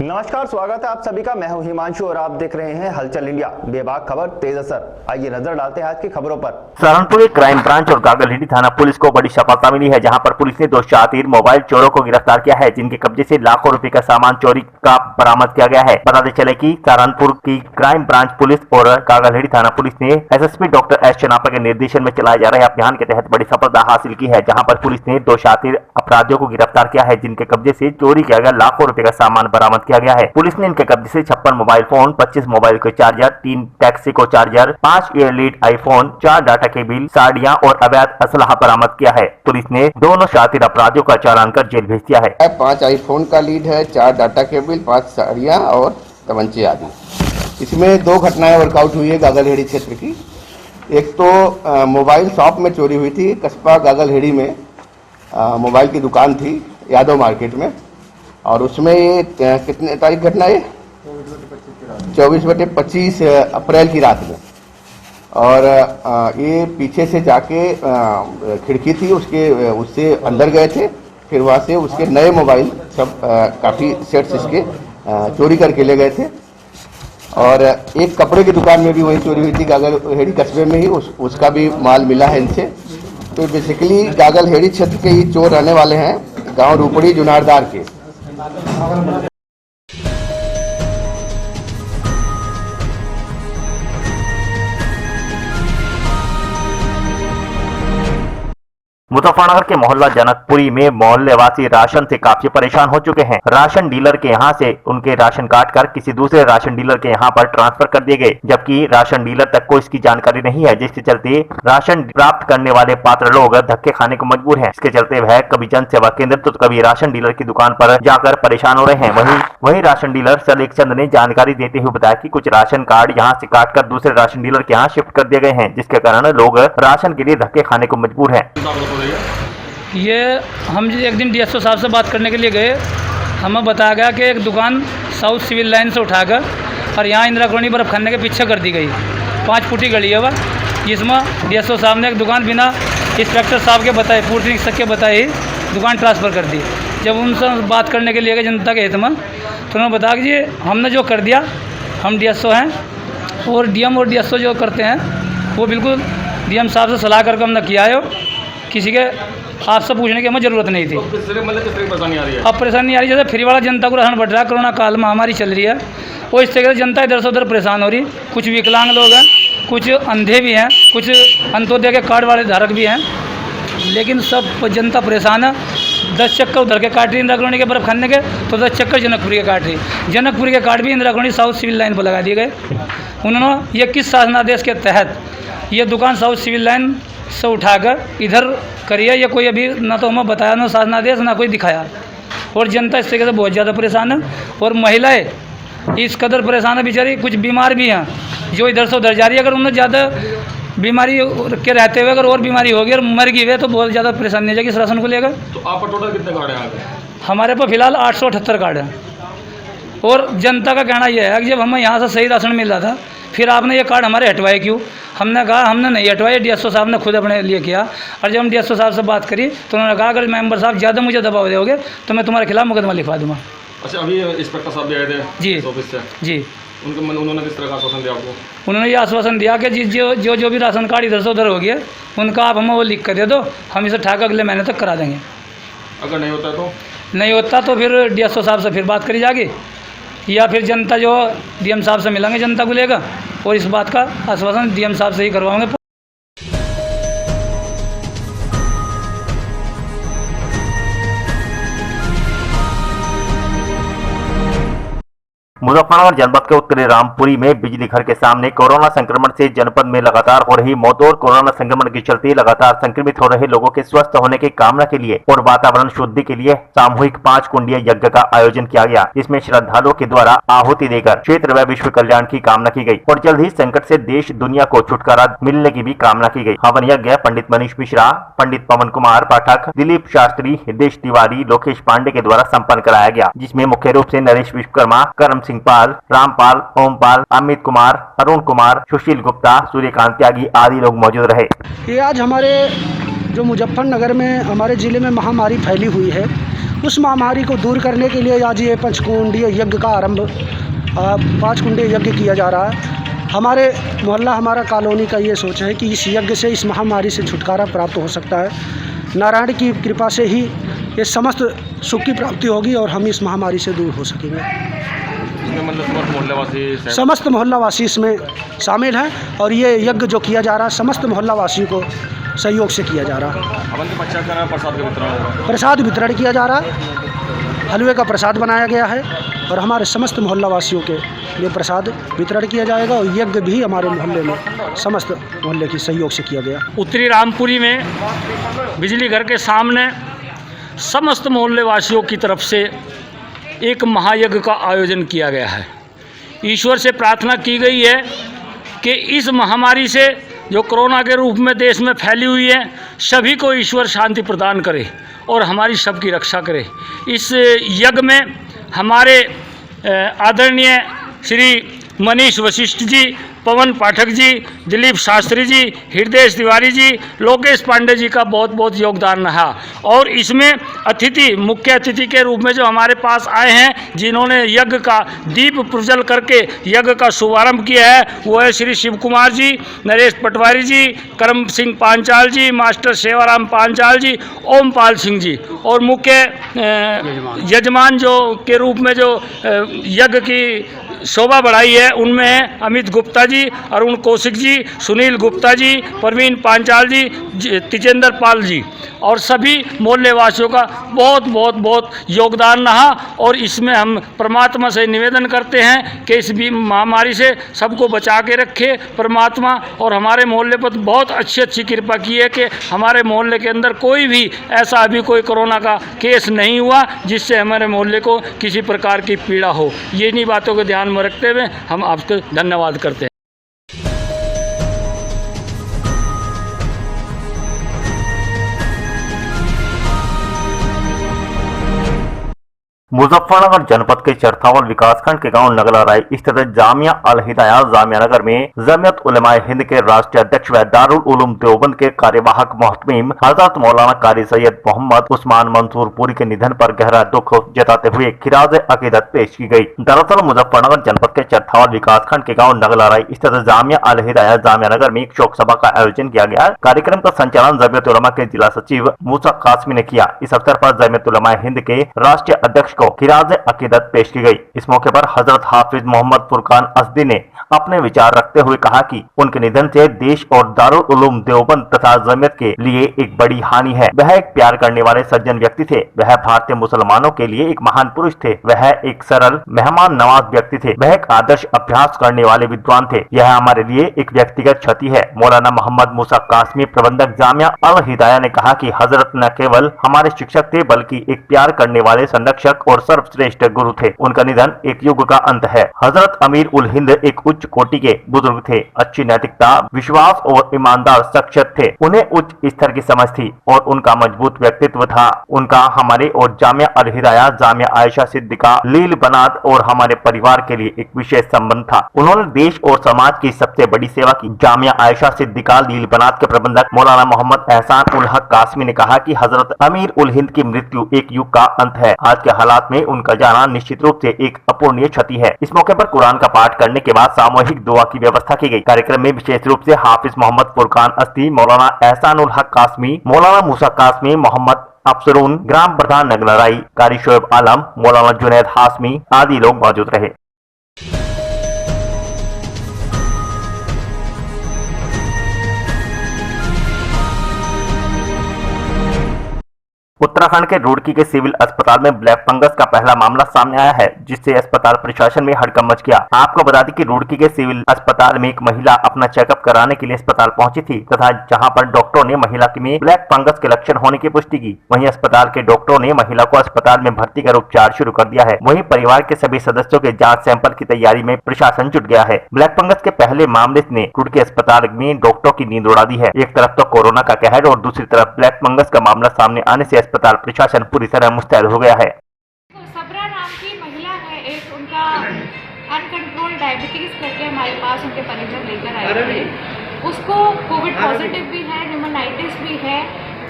नमस्कार, स्वागत है आप सभी का। मैं हूं हिमांशु और आप देख रहे हैं हलचल इंडिया। बेबाक खबर तेज असर। आइए नजर डालते हैं आज की खबरों पर। सहारनपुर क्राइम ब्रांच और गागलहेड़ी थाना पुलिस को बड़ी सफलता मिली है, जहां पर पुलिस ने 2 शातिर मोबाइल चोरों को गिरफ्तार किया है, जिनके कब्जे से लाखों रुपए का सामान चोरी का बरामद किया गया है। बताते चले कि सहारनपुर की क्राइम ब्रांच पुलिस और गागलहेड़ी थाना पुलिस ने एसएसपी डॉक्टर एस चनापा के निर्देशन में चलाए जा रहे अभियान के तहत बड़ी सफलता हासिल की है, जहां पर पुलिस ने 2 शातिर अपराधियों को गिरफ्तार किया है, जिनके कब्जे से चोरी किया गया लाखों रुपए का सामान बरामद किया गया है। पुलिस ने इनके कब्जे से 56 मोबाइल फोन, 25 मोबाइल के चार्जर, 3 टैक्सिको चार्जर, 5 एयरलीड आईफोन, 4 डाटा केबल, साड़ियां और अवैध असलहा बरामद किया है। पुलिस ने दोनों शातिर अपराधियों का चालान कर जेल भेज दिया है। 5 आईफोन का लीड है, 4 डाटा केबल, 5 साड़ियां और तमंचे आदि। इसमें 2 घटनाएं वर्कआउट हुई है गागलहेड़ी क्षेत्र की। एक तो मोबाइल शॉप में चोरी हुई थी, कस्बा गागलहेड़ी में मोबाइल की दुकान थी यादव मार्केट में, और उसमें ये कितने तारीख घटना है? 24/25 अप्रैल की रात में। और ये पीछे से जाके खिड़की थी उससे अंदर गए थे, फिर वहाँ से उसके नए मोबाइल सब काफ़ी सेट्स इसके चोरी करके ले गए थे। और एक कपड़े की दुकान में भी वही चोरी हुई थी गागलहेड़ी कस्बे में ही, उसका भी माल मिला है इनसे। तो बेसिकली गागलहेड़ी क्षेत्र के ही चोर रहने वाले हैं, गांव रूपड़ी जुनारदार के। मुजफ्फरनगर के मोहल्ला जनकपुरी में मोहल्लेवासी राशन से काफी परेशान हो चुके हैं। राशन डीलर के यहां से उनके राशन काट कर किसी दूसरे राशन डीलर के यहां पर ट्रांसफर कर दिए गए, जबकि राशन डीलर तक को इसकी जानकारी नहीं है, जिसके चलते राशन प्राप्त करने वाले पात्र लोग धक्के खाने को मजबूर हैं। इसके चलते वह कभी जन सेवा केंद्र तो कभी राशन डीलर की दुकान पर जाकर परेशान हो रहे हैं। वही राशन डीलर सलेख चंद ने जानकारी देते हुए बताया कि कुछ राशन कार्ड यहाँ से काट कर दूसरे राशन डीलर के यहाँ शिफ्ट कर दिए गए हैं, जिसके कारण लोग राशन के लिए धक्के खाने को मजबूर है। ये हम एक दिन डीएसओ साहब से बात करने के लिए गए, हमें बताया गया कि एक दुकान साउथ सिविल लाइन से उठाकर और यहाँ इंदिरा कॉलोनी बर्फ खाने के पीछे कर दी गई। 5 फुटी गली है वह, जिसमें डीएसओ साहब ने एक दुकान बिना इंस्पेक्टर साहब के बताए, पूर्व निरीक्षक के बताए ही दुकान ट्रांसफ़र कर दी। जब उनसे बात करने के लिए गए जनता के हित में, तो उन्होंने बताया कि जी हमने जो कर दिया, हम डीएसओ हैं और डीएम और डीएसओ जो करते हैं वो बिल्कुल डीएम साहब से सलाह करके हमने किया है, किसी के आपसे पूछने की हमें ज़रूरत नहीं थी। किस तरह परेशानी आ रही है? अब परेशानी आ रही है, जैसे फ्री वाला जनता को राशन बढ़ रहा है, कोरोना काल महामारी चल रही है, वो इस तरह से जनता इधर से उधर परेशान हो रही। कुछ विकलांग लोग हैं, कुछ अंधे भी हैं, कुछ अंत्योदय के कार्ड वाले धारक भी हैं, लेकिन सब जनता परेशान है। 10 चक्कर उधर के काट रही इंदिरा कॉलोनी के बर्फ खाने के, तो 10 चक्कर जनकपुरी के काट रही। जनकपुरी के कार्ड भी Indira colony south civil line पर लगा दिए गए। उन्होंने ये किस शासनादेश के तहत ये दुकान साउथ सिविल लाइन से उठाकर इधर करिए, ये कोई अभी ना तो हमें बताया, ना शासनादेश, ना कोई दिखाया। और जनता इस तरीके से बहुत ज़्यादा परेशान है, और महिलाएं इस कदर परेशान है बेचारी, कुछ बीमार भी हैं जो इधर से उधर जा रही है। अगर उन्हें ज़्यादा बीमारी के रहते हुए अगर और बीमारी होगी और मर गई है तो बहुत ज़्यादा परेशानी हो जाएगी इस राशन को लेकर। तो आप पर टोटल कितने कार्ड हैं? हमारे पर फिलहाल 878 कार्ड हैं। और जनता का कहना यह है कि जब हमें यहाँ से सही राशन मिल रहा था, फिर आपने ये कार्ड हमारे हटवाए क्यों? हमने कहा हमने नहीं हटवाए, डीएसओ साहब ने खुद अपने लिए किया। और जब हम डीएसओ साहब से बात करी तो उन्होंने कहा अगर मेंबर साहब ज़्यादा मुझे दबाव दोगे तो मैं तुम्हारे खिलाफ मुकदमा लिखवा दूँगा। अच्छा, अभी इंस्पेक्टर साहब भी आए थे जी ऑफिस से? जी। उन्होंने किस तरह का आश्वासन दिया आपको? उन्होंने ये आश्वासन दिया कि जो भी राशन कार्ड इधर से उधर हो गया उनका आप हमें वो लिख कर दे दो, हम इसे ठाक अगले महीने तक करा देंगे। अगर नहीं होता तो? नहीं होता तो फिर डीएसओ साहब से फिर बात करी जाएगी, या फिर जनता जो डीएम साहब से मिलेंगे जनता को लेकर, और इस बात का आश्वासन डीएम साहब से ही करवाएंगे। मुजफ्फरनगर जनपद के उत्तरी रामपुरी में बिजली घर के सामने कोरोना संक्रमण से जनपद में लगातार हो रही मौतों और कोरोना संक्रमण के चलते लगातार संक्रमित हो रहे लोगों के स्वस्थ होने की कामना के लिए और वातावरण शुद्धि के लिए सामूहिक 5 कुंडीय यज्ञ का आयोजन किया गया, जिसमें श्रद्धालुओं के द्वारा आहुति देकर क्षेत्र व विश्व कल्याण की कामना की गई और जल्द ही संकट से देश दुनिया को छुटकारा मिलने की भी कामना की गई। हवन यज्ञ पंडित मनीष मिश्रा, पंडित पवन कुमार पाठक, दिलीप शास्त्री, हिदेश तिवारी, लोकेश पांडे के द्वारा संपन्न कराया गया, जिसमें मुख्य रूप से नरेश विश्वकर्मा, करम सिंह पाल, रामपाल, ओमपाल, अमित कुमार, अरुण कुमार, सुशील गुप्ता, सूर्यकांत त्यागी आदि लोग मौजूद रहे। ये आज हमारे जो मुजफ्फरनगर में हमारे ज़िले में महामारी फैली हुई है, उस महामारी को दूर करने के लिए आज ये पंचकुंडीय यज्ञ का आरंभ 5 कुंडीय यज्ञ किया जा रहा है। हमारे मोहल्ला, हमारा कॉलोनी का ये सोच है कि इस यज्ञ से, इस महामारी से छुटकारा प्राप्त हो सकता है। नारायण की कृपा से ही ये समस्त सुख की प्राप्ति होगी और हम इस महामारी से दूर हो सकेंगे। समस्त मोहल्लावासी इसमें शामिल हैं और ये यज्ञ जो किया जा रहा है समस्त मोहल्लावासियों को सहयोग से किया जा रहा है। प्रसाद वितरण किया जा रहा है, हलवे का प्रसाद बनाया गया है और हमारे समस्त मोहल्लावासियों के लिए प्रसाद वितरण किया जाएगा और यज्ञ भी हमारे मोहल्ले में समस्त मोहल्ले की सहयोग से किया गया। उत्तरी रामपुरी में बिजली घर के सामने समस्त मोहल्ले वासियों की तरफ से एक महायज्ञ का आयोजन किया गया है। ईश्वर से प्रार्थना की गई है कि इस महामारी से जो कोरोना के रूप में देश में फैली हुई है, सभी को ईश्वर शांति प्रदान करे और हमारी सबकी रक्षा करे। इस यज्ञ में हमारे आदरणीय श्री मनीष वशिष्ठ जी, पवन पाठक जी, दिलीप शास्त्री जी, हृदय तिवारी जी, लोकेश पांडे जी का बहुत बहुत योगदान रहा। और इसमें मुख्य अतिथि के रूप में जो हमारे पास आए हैं, जिन्होंने यज्ञ का दीप प्रज्वल करके यज्ञ का शुभारंभ किया है, वो है श्री शिव कुमार जी, नरेश पटवारी जी, करम सिंह पांचाल जी, मास्टर सेवाराम पांचाल जी, ओमपाल सिंह जी। और मुख्य यजमान जो के रूप में जो यज्ञ की शोभा बढ़ाई है, उनमें है अमित गुप्ता जी, अरुण कौशिक जी, सुनील गुप्ता जी, प्रवीण पांचाल जी, तिजेंद्र पाल जी और सभी मोहल्ले वासियों का बहुत बहुत बहुत योगदान रहा। और इसमें हम परमात्मा से निवेदन करते हैं कि इस भी महामारी से सबको बचा के रखे परमात्मा, और हमारे मोहल्ले पर बहुत अच्छी कृपा की है कि हमारे मोहल्ले के अंदर कोई भी ऐसा अभी कोई कोरोना का केस नहीं हुआ जिससे हमारे मोहल्ले को किसी प्रकार की पीड़ा हो। ये इन्हीं बातों को ध्यान में रखते हुए हम आपको धन्यवाद करते हैं। मुजफ्फरनगर जनपद के चरथावल विकासखंड के गांव नगला स्थित जामिया अल हिदाया जामिया नगर में जमियत उलमाए हिंद के राष्ट्रीय अध्यक्ष व दारुल उलूम देवबंद के कार्यवाहक मोहतमीम हजरत मौलाना कारी सैयद मोहम्मद उस्मान मंसूर पुरी के निधन पर गहरा दुख जताते हुए खिराज अकीदत पेश की गई। दरअसल मुजफ्फरनगर जनपद के चरथावल विकासखंड के गाँव नगला स्थित जामिया अल हिदाया जामिया नगर में एक शोक सभा का आयोजन किया गया। कार्यक्रम का संचालन जमियत उलमा के जिला सचिव मूसा कासमी ने किया। इस अवसर पर जमियत उलमाए हिंद के राष्ट्रीय अध्यक्ष खिराज अकीदत पेश की गई। इस मौके पर हजरत हाफिज मोहम्मद फुरकान असदी ने अपने विचार रखते हुए कहा कि उनके निधन से देश और दारुल उलूम देवबंद तथा जमियत के लिए एक बड़ी हानि है। वह एक प्यार करने वाले सज्जन व्यक्ति थे। वह भारतीय मुसलमानों के लिए एक महान पुरुष थे। वह एक सरल मेहमान नवाज व्यक्ति थे। वह एक आदर्श अभ्यास करने वाले विद्वान थे। यह हमारे लिए एक व्यक्तिगत क्षति है। मौलाना मोहम्मद मूसा कासमी, प्रबंधक जामिया अल हिदाया ने कहा कि हजरत न केवल हमारे शिक्षक थे बल्कि एक प्यार करने वाले संरक्षक और सर्वश्रेष्ठ गुरु थे। उनका निधन एक युग का अंत है। हजरत अमीर उल हिंद एक उच्च कोटि के बुजुर्ग थे। अच्छी नैतिकता, विश्वास और ईमानदार शख्सियत थे। उन्हें उच्च स्तर की समझ थी और उनका मजबूत व्यक्तित्व था। उनका हमारे और जामिया अल हिदाया, जामिया आयशा सिद्दीका, लील बनात और हमारे परिवार के लिए एक विशेष संबंध था। उन्होंने देश और समाज की सबसे बड़ी सेवा की। जामिया आयशा सिद्दीका लील बनात के प्रबंधक मौलाना मोहम्मद एहसान उल हक कासमी ने कहा कि हजरत अमीर उल हिंद की मृत्यु एक युग का अंत है। आज के हालात में उनका जाना निश्चित रूप से एक अपूर्णीय क्षति है। इस मौके पर कुरान का पाठ करने के बाद सामूहिक दुआ की व्यवस्था की गई। कार्यक्रम में विशेष रूप से हाफिज मोहम्मद फुरकान अस्दी, मौलाना एहसान उल हक कासमी, मौलाना मूसा कासमी, मोहम्मद अफसरून, ग्राम प्रधान नगलराई, कारी शोएब आलम, मौलाना जुनैद हाशमी आदि लोग मौजूद रहे। उत्तराखंड के रुड़की के सिविल अस्पताल में ब्लैक फंगस का पहला मामला सामने आया है, जिससे अस्पताल प्रशासन में हड़कंप मच गया। आपको बता दें कि रुड़की के सिविल अस्पताल में एक महिला अपना चेकअप कराने के लिए अस्पताल पहुंची थी तथा जहां पर डॉक्टरों ने महिला में ब्लैक फंगस के लक्षण होने की पुष्टि की। वहीं अस्पताल के डॉक्टरों ने महिला को अस्पताल में भर्ती कर उपचार शुरू कर दिया है। वहीं परिवार के सभी सदस्यों के जाँच सैंपल की तैयारी में प्रशासन जुट गया है। ब्लैक फंगस के पहले मामले ने रुड़की अस्पताल में डॉक्टरों की नींद उड़ा दी है। एक तरफ तो कोरोना का कहर और दूसरी तरफ ब्लैक फंगस का मामला सामने आने से अस्पताल प्रशासन पूरी तरह मुस्तैद हो गया है। सबरा नाम की महिला है, एक उनका अनकंट्रोल डायबिटीज करके हमारे पास उनके परिजन लेकर आए थे। उसको कोविड पॉजिटिव भी है, न्यूमोनाइटिस भी है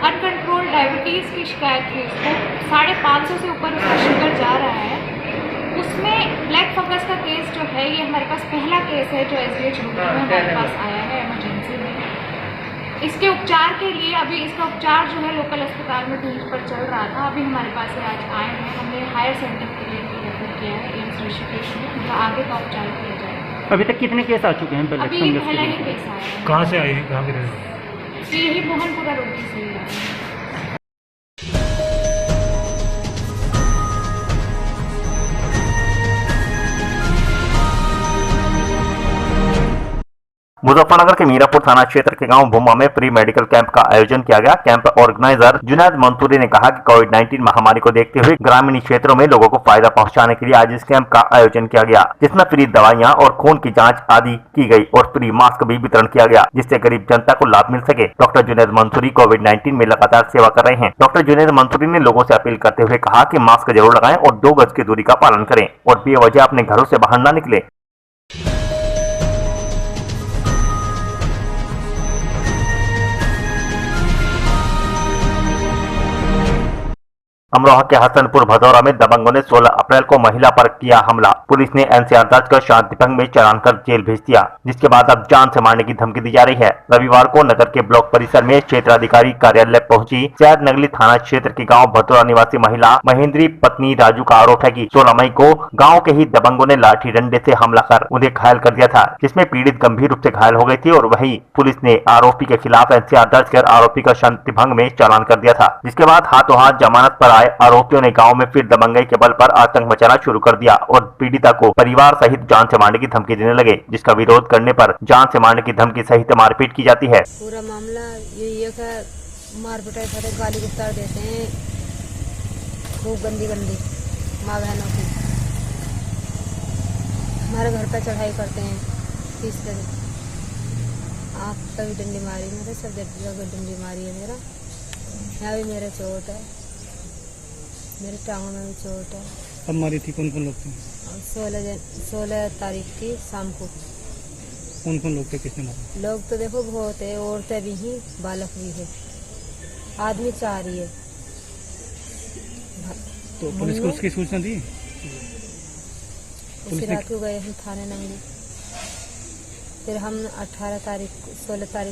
अनकंट्रोल डायबिटीज़ की शिकायत थी उसको, 550 से ऊपर उसका शुगर जा रहा है। उसमें ब्लैक फंगस का केस जो है ये हमारे पास पहला केस है जो SDH रूट में हमारे पास आया है इमरजेंसी में। इसके उपचार के लिए अभी इसका उपचार जो है लोकल अस्पताल में ढीठ पर चल रहा था, अभी हमारे पास ये आज आए हैं। हमने हायर सेंटर के लिए रेफर किया है एम्स ऋषिकेश में, उनका आगे का उपचार किया जाएगा। अभी तक कितने केस आ चुके हैं? अभी पहला ही केस आया है। कहाँ से आए हैं, कहाँ के रहने? यही मोहनपुरा रोड से ही आया है। मुजफ्फरनगर के मीरापुर थाना क्षेत्र के गांव भूमा में प्री मेडिकल कैंप का आयोजन किया गया। कैंप ऑर्गेनाइजर जुनैद मंसूरी ने कहा कि कोविड-19 महामारी को देखते हुए ग्रामीण क्षेत्रों में लोगों को फायदा पहुंचाने के लिए आज इस कैंप का आयोजन किया गया, जिसमें फ्री दवाइयां और खून की जांच आदि की गई और फ्री मास्क भी वितरण किया गया, जिससे गरीब जनता को लाभ मिल सके। डॉक्टर जुनैद मंसूरी कोविड-19 में लगातार सेवा कर रहे हैं। डॉक्टर जुनैद मंसूरी ने लोगों से अपील करते हुए कहा कि मास्क जरूर लगाएं और 2 गज की दूरी का पालन करें और बेवजह अपने घरों से बाहर न निकले। अमरोहा के हसनपुर भदौरा में दबंगों ने 16 अप्रैल को महिला पर किया हमला। पुलिस ने एनसीआर दर्ज कर शांति भंग में चालान कर जेल भेज दिया, जिसके बाद अब जान से मारने की धमकी दी जा रही है। रविवार को नगर के ब्लॉक परिसर में क्षेत्राधिकारी कार्यालय पहुंची सैद नगली थाना क्षेत्र की गांव भदौरा निवासी महिला महेंद्री पत्नी राजू का आरोप है कि 16 मई को गाँव के ही दबंगों ने लाठी डंडे से हमला कर उन्हें घायल कर दिया था, जिसमें पीड़ित गंभीर रूप से घायल हो गई थी और वही पुलिस ने आरोपी के खिलाफ एनसीआर दर्ज कर आरोपी का शांति भंग में चालान कर दिया था। जिसके बाद हाथों हाथ जमानत पर आए आरोपियों ने गांव में फिर दबंगई के बल पर आतंक मचाना शुरू कर दिया और पीड़िता को परिवार सहित जान से मारने की धमकी देने लगे, जिसका विरोध करने पर जान से मारने की धमकी सहित मारपीट की जाती है। पूरा मामला यही है कि मार पिटाई खाते गाली गुफ्तार देते हैं, खूब गंदी गंदी माँ बहनों की, हमारे घर पर चढ़ाई करते हैं 30 दिन। आप कभी डंडी मारी मेरे, सब जगह डंडी मारी है मेरा, यहाँ भी मेरे चोट है, मेरे टांगों में भी चोट है। कब मारी थी? कौन कौन लोग थे? 16 तारीख की शाम को। कौन कौन लोग थे, किसने मारा? लोग तो देखो बहुत है, औरतें भी हैं, बालक भी है, आदमी 4 ही है। तो पुलिस को उसकी सूचना दी? उसी रात को गए हम थाने नंगली, फिर हम 16 तारीख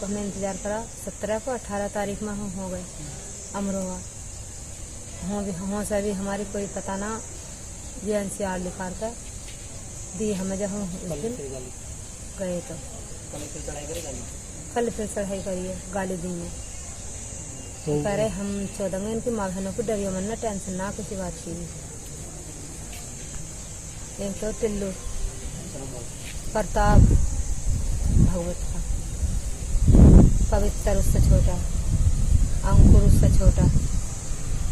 को हमें इंतजार करा, 17 को 18 तारीख में हम हो गए अमरोहा। वहाँ से भी हमारी कोई पता ना, ये एनसीआर लिखा कर दी हमें। जब हम उस दिन गए तो कल फिर चढ़ाई करिए, गाली दी में तो कह रहे हम 14 इनकी माँ बहनों को डरियो मन ना, टेंशन ना किसी बात की। एक तो टिल्लू प्रताप भगवत का, पवित्र उससे छोटा, अंकुर उससे छोटा,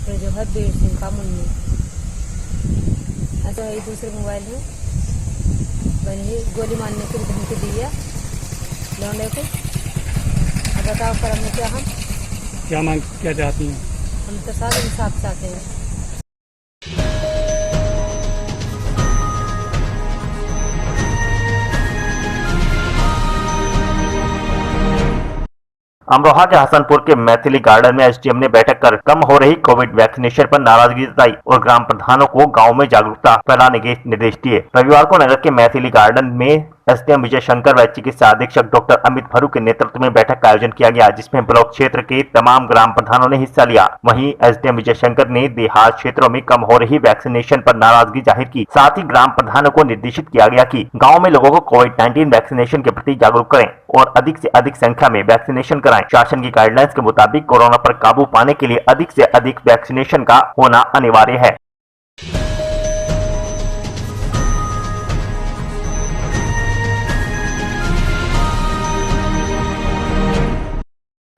फिर जो है बीर सिंह का मुन्नी। ऐसा है दूसरे मोबाइल में बनी गोली मारने की धमकी दी है लौंडे को। अब बताओ करने क्या मांग क्या चाहती हैं? हम तो सारा इंसाफ चाहते हैं। अमरोहा के हसनपुर के मैथिली गार्डन में एसडीएम ने बैठक कर कम हो रही कोविड वैक्सीनेशन पर नाराजगी जताई और ग्राम प्रधानों को गांव में जागरूकता फैलाने के निर्देश दिए। रविवार को नगर के मैथिली गार्डन में एसडीएम विजय शंकर व चिकित्सा अधीक्षक डॉक्टर अमित भरू के नेतृत्व में बैठक का आयोजन किया गया, जिसमें ब्लॉक क्षेत्र के तमाम ग्राम प्रधानों ने हिस्सा लिया। वहीं एसडीएम विजय शंकर ने देहात क्षेत्रों में कम हो रही वैक्सीनेशन पर नाराजगी जाहिर की। साथ ही ग्राम प्रधानों को निर्देशित किया गया कि गाँव में लोगों को कोविड-19 वैक्सीनेशन के प्रति जागरूक करें और अधिक से अधिक संख्या में वैक्सीनेशन कराएं। शासन की गाइडलाइंस के मुताबिक कोरोना पर काबू पाने के लिए अधिक से अधिक वैक्सीनेशन का होना अनिवार्य है।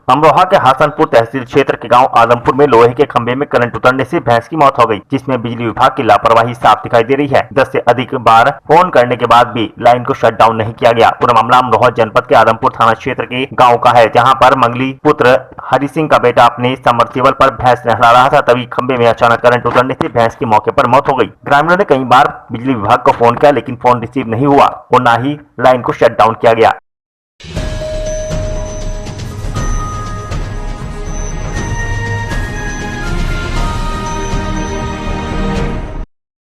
अमरोहा के हसनपुर तहसील क्षेत्र के गांव आदमपुर में लोहे के खंभे में करंट उतरने से भैंस की मौत हो गई, जिसमें बिजली विभाग की लापरवाही साफ दिखाई दे रही है। 10 से अधिक बार फोन करने के बाद भी लाइन को शट डाउन नहीं किया गया। पूरा मामला अमरोहा जनपद के आदमपुर थाना क्षेत्र के गाँव का है, जहाँ पर मंगली पुत्र हरि सिंह का बेटा अपने समरसेबल पर भैंस नहला रहा था, तभी खंभे में अचानक करंट उतरने से भैंस की मौके पर मौत हो गई। ग्रामीणों ने कई बार बिजली विभाग को फोन किया, लेकिन फोन रिसीव नहीं हुआ और न ही लाइन को शट डाउन किया गया।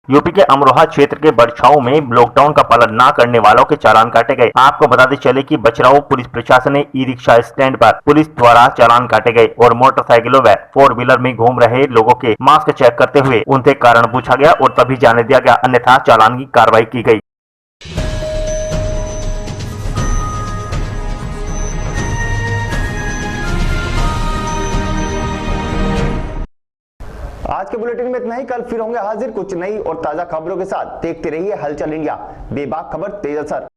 यूपी के अमरोहा क्षेत्र के बड़छाऊ में लॉकडाउन का पालन न करने वालों के चालान काटे गए। आपको बताते चले कि बछराऊ पुलिस प्रशासन ने ई रिक्शा स्टैंड पर पुलिस द्वारा चालान काटे गए और मोटरसाइकिलों व 4 व्हीलर में घूम रहे लोगों के मास्क चेक करते हुए उनसे कारण पूछा गया और तभी जाने दिया गया, अन्यथा चालान की कार्रवाई की गई। आज के बुलेटिन में इतना ही। कल फिर होंगे हाजिर कुछ नई और ताजा खबरों के साथ। देखते रहिए हलचल इंडिया, बेबाक खबर तेज असर।